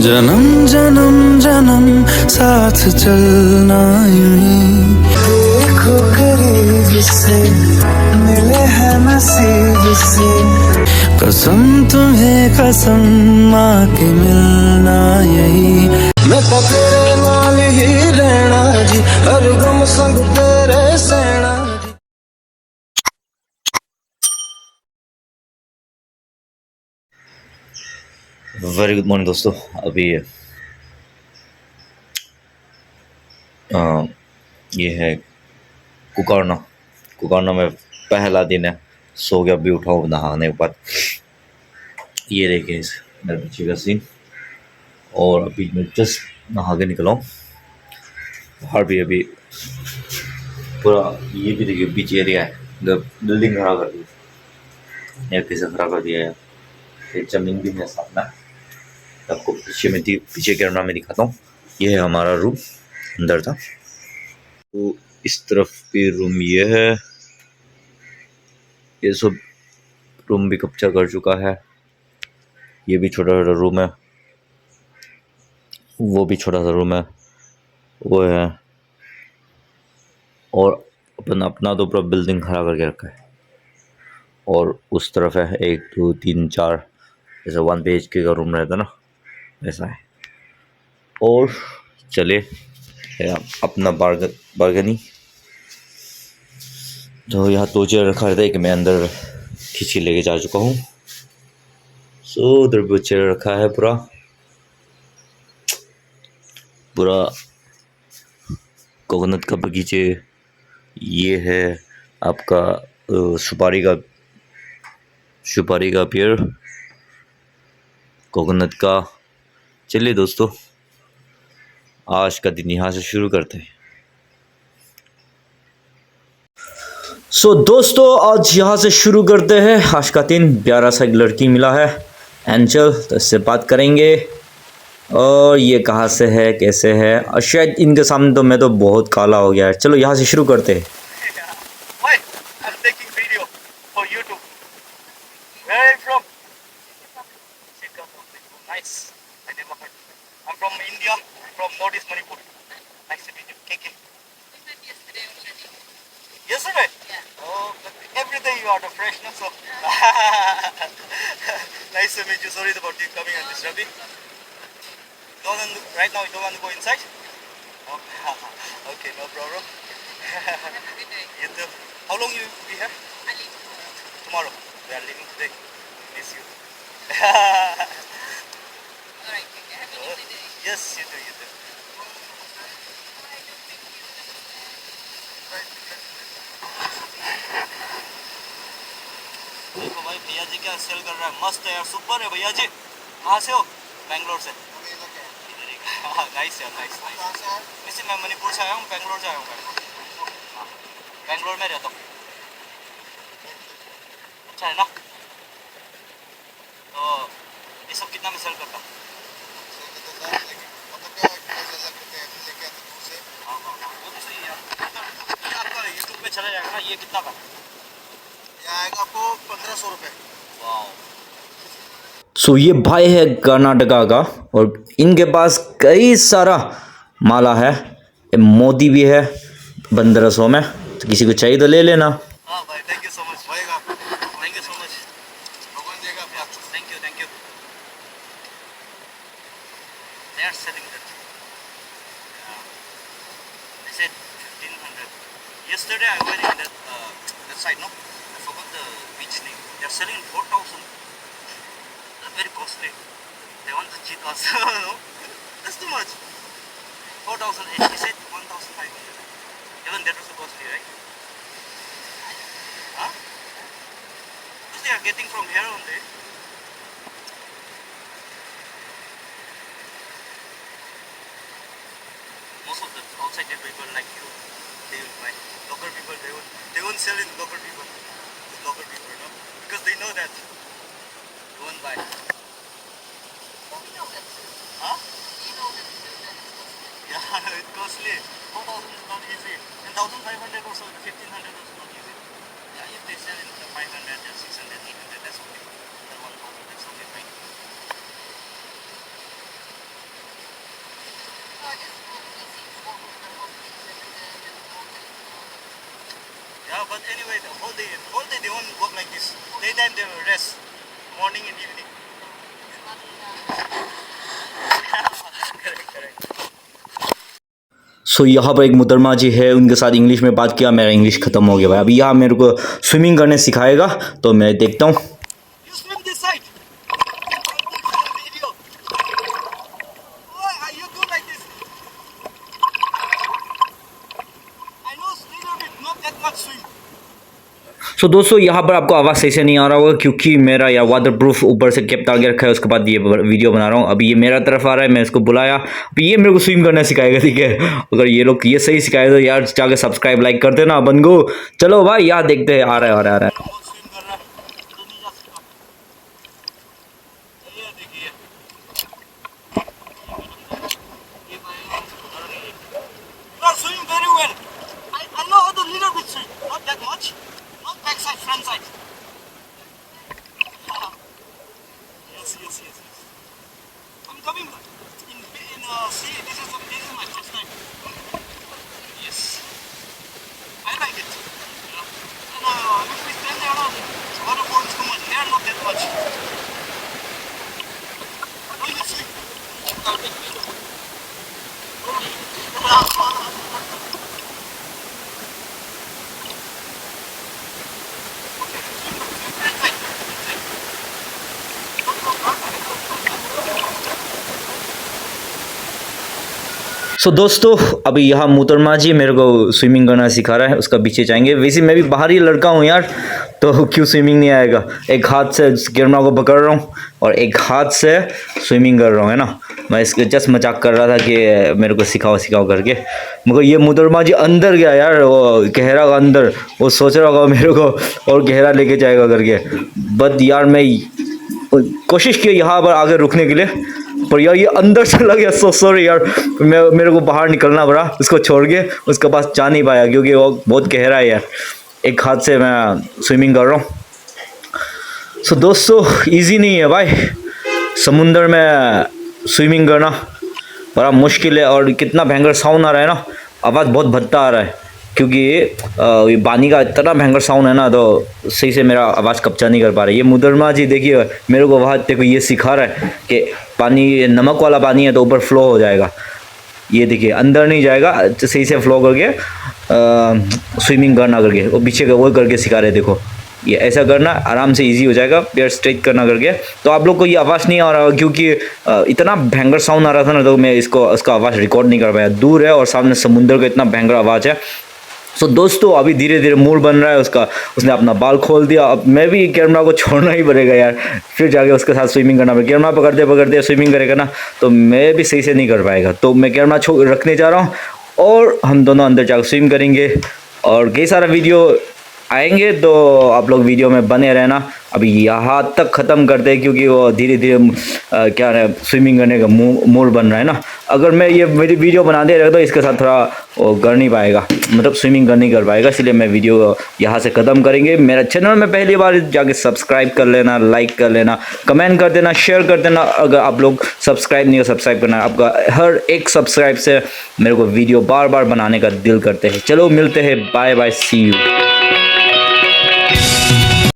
जन्म जन्म जन्म साथ चलना यूं ही देखो करीब से मिले हैं नसीब से कसम तुम्हें कसम माँ के मिलना यही मैं तो तेरे नाल ही रहना जी हर गम संग तेरे सहना वेरी गुड मॉर्निंग दोस्तों। अभी ये है कुकारना। कुकारना में पहला दिन है। सो गया, अभी उठाऊँ नहाने के बाद। ये देखिए इस मेरे बच्चे का सीन। और अभी मैं जस्ट नहा के निकला हूँ बाहर। भी अभी पूरा ये भी देखिए बीच एरिया है, बिल्डिंग खड़ा कर दी या कैसे खड़ा कर दिया है। ये जमीन भी है सामने। आपको पीछे कैमरा में दिखाता हूँ। ये है हमारा रूम, अंदर था। तो इस तरफ भी रूम ये है। ये सब रूम भी कब्जा कर चुका है। ये भी छोटा छोटा रूम है, वो भी छोटा सा रूम है, वो है। और अपन अपना तो पूरा बिल्डिंग खड़ा करके रखा है। और उस तरफ है 1 2 3 4, जैसे 1 BHK का रूम रहता ना, ऐसा है। और चले है अपना बारगनी। तो यहाँ 2 चेयर रखा रहता है कि मैं अंदर खींच के लेके जा चुका हूँ। सो उधर भी चेयर रखा है पूरा पूरा कोकोनट का बगीचे। ये है आपका सुपारी का पेड़, कोकोनट का। चलिए दोस्तों, आज का दिन यहाँ से शुरू करते हैं। दोस्तों, आज यहाँ से शुरू करते हैं आज का दिन। प्यारा सा एक लड़की मिला है, एंजल, तो इससे बात करेंगे। और ये कहाँ से है, कैसे है, और शायद इनके सामने तो मैं तो बहुत काला हो गया है। चलो यहाँ से शुरू करते हैं। Why? I'm taking video for YouTube. Where are you from? Singapore. Nice. I never heard. I'm from India, from Northeast Manipur. Nice to meet you. KK. We met yesterday already. Yesterday? Yeah. Oh, but every day you are the freshness of. Nice to meet you. Sorry about you coming and disturbing. Right now you don't want to go inside? Oh, okay, no problem. Have a good day. You too. How long you be here? I leave tomorrow. We are leaving today. Miss you. Alright, have a lovely day. Yes, you too, you too. देखो भाई, भैया जी क्या cell कर रहा है। मस्त है यार, सुपर है भैया जी। कहाँ से हो? बैंगलोर से। नाइस यार, नाइस नाइस। वैसे मैं मणिपुर से आया हूँ, बैंगलोर से आया हूँ। बैंगलोर में रहता हूँ। अच्छा है ना? तो ये सब कितना में सेल करता? हाँ हाँ हाँ, वो तो सही है यार। ये आपका यूट्यूब पे चला जाएगा ना, ये कितना का? ये आएगा आपको 1500 रुपये। वाह। ये भाई है कर्नाटका का, और इनके पास कई सारा माला है। मोदी भी है 1500 में, तो किसी को चाहिए तो ले लेना। हाँ भाई, थैंक यू सो मच। भाईगा, थैंक यू सो मच। भगवान देगा आपको। Thank you, thank you. They are selling that. They said 1500. Yesterday I went in that side, no? I forgot the beach name. They are selling 4000. That's very costly. They want to cheat us. No? That's too much. 4000 each. He said 1500. Even that was so costly, right? Huh? Because they are getting from here only. Most of the outside people like you, they will buy. Local people, they won't sell in local people. With local people, no? Because they know that. They won't buy. Huh? Yeah, it's costly. 4000 is not easy. And 1500 also, 1500 also not easy. Yeah, if they sell in 500, 600, 800, that's okay. Then 1000, that's okay, fine. But anyway, the whole day they won't work like this. Daytime they will rest, morning and evening. Correct. सो यहाँ पर एक मुतरमा जी है, उनके साथ English में बात किया, मेरा इंग्लिश ख़त्म हो गया भाई। अभी यहाँ मेरे को स्विमिंग करने सिखाएगा, तो मैं देखता हूँ। You swim this side. Video. Why are you do like this? I know little bit, not that much swim. सो दोस्तों यहाँ पर आपको आवाज़ सही से नहीं आ रहा होगा क्योंकि मेरा यार वाटर प्रूफ ऊपर से कैप डाल के रखा है, उसके बाद ये वीडियो बना रहा हूँ। अभी ये मेरा तरफ आ रहा है, मैं इसको बुलाया, अभी ये मेरे को स्विम करना सिखाएगा, ठीक है। अगर ये लोग ये सही सिखाए तो यार जाके सब्सक्राइब लाइक कर देना बन गो। चलो भाई यहाँ देखते हैं, आ रहा है। बहुत swim कर रहा है, तो नहीं जा सकता। ये देखिए, ये भाई, you are swimming very well. I know how to little bit swim, not that much, not back side, front side. Yes. I'm coming in see, this is my first time. Yes, I like it. And if we stand there, waterfall is too much. They are not that much. Don't you see? I'll take video. सो दोस्तों अभी यहाँ मुतरमा जी मेरे को swimming करना सिखा रहा है, उसका पीछे जाएंगे। वैसे मैं भी बाहरी लड़का हूँ यार, तो क्यों स्विमिंग नहीं आएगा। एक हाथ से कैमरा को पकड़ रहा हूँ और एक हाथ से स्विमिंग कर रहा हूँ, है ना। मैं इसके जस्ट मजाक कर रहा था कि मेरे को सिखाओ करके, मगर ये मुतरमा जी अंदर गया यार, वो गहरा अंदर, वो सोच रहा होगा मेरे को और गहरा लेके जाएगा करके। बट यार मैं कोशिश की यहाँ पर आगे रुकने के लिए, पर यार ये अंदर चला गया। सो सॉरी यार, मेरे को बाहर निकलना पड़ा उसको छोड़ के, उसके पास जा नहीं पाया क्योंकि वो बहुत गहरा है यार। एक हाथ से मैं स्विमिंग कर रहा हूँ। सो दोस्तों इजी नहीं है भाई, समुंदर में स्विमिंग करना बड़ा मुश्किल है। और कितना भयंकर साउंड आ रहा है ना, आवाज़ बहुत भद्दा आ रहा है क्योंकि ये पानी का इतना भयंकर साउंड है ना, तो सही से मेरा आवाज़ कब्जा नहीं कर पा रहा है। ये मुतरमा जी देखिए मेरे को वहाँ देखो ये सिखा रहा है कि पानी नमक वाला पानी है तो ऊपर फ्लो हो जाएगा। ये देखिए अंदर नहीं जाएगा, सही से फ्लो करके स्विमिंग करना करके वो पीछे का वो करके सिखा रहे। देखो ये ऐसा करना आराम से इजी हो जाएगा, पैर स्ट्रेट करना करके। तो आप लोग को ये आवाज़ नहीं आ रहा क्योंकि इतना भयंकर साउंड आ रहा था ना, तो मैं उसका आवाज़ रिकॉर्ड नहीं कर पाया। दूर है और सामने समुंदर का इतना भयंकर आवाज़ है। सो दोस्तों अभी धीरे धीरे मूड बन रहा है उसका, उसने अपना बाल खोल दिया। अब मैं भी कैमरा को छोड़ना ही पड़ेगा यार, फिर जाके उसके साथ स्विमिंग करना पड़ेगा। कैमरा पकड़ते स्विमिंग करेगा ना तो मैं भी सही से नहीं कर पाएगा। तो मैं कैमरा रखने जा रहा हूँ और हम दोनों अंदर जाकर स्विम करेंगे और कई सारा वीडियो आएंगे, तो आप लोग वीडियो में बने रहना। अभी यहाँ तक ख़त्म करते हैं क्योंकि वो धीरे धीरे क्या है स्विमिंग करने का मूड बन रहा है ना। अगर मैं ये मेरी वीडियो बनाते रहता तो इसके साथ थोड़ा वो कर नहीं पाएगा, मतलब स्विमिंग कर नहीं कर पाएगा, इसलिए मैं वीडियो यहाँ से ख़त्म करेंगे। मेरा चैनल में पहली बार जाके सब्सक्राइब कर लेना, लाइक कर लेना, कमेंट कर देना, शेयर कर देना। अगर आप लोग सब्सक्राइब नहीं हो सब्सक्राइब करना, आपका हर एक सब्सक्राइब से मेरे को वीडियो बार बार बनाने का दिल करते हैं। चलो मिलते हैं, बाय बाय, सी यू।